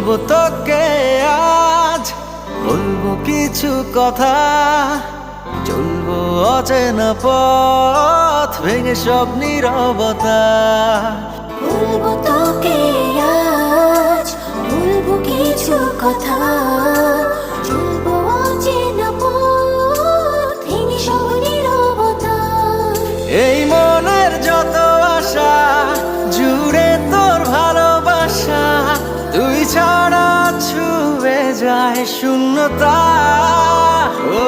বলবো তোকে আজ, বলবো কিছু কথা, চলবো অচেনা পথ ভেঙে সব নীরবতা। বলবো তোকে আজ, বলবো কিছু কথা, চলবো অচেনা পথ ভেঙে সব নীরবতা। এই মনের যত আশা জুড়ে তোর ভালোবাসা, তুই ছাড়া ছুঁয়ে যায় শূন্যতা। ও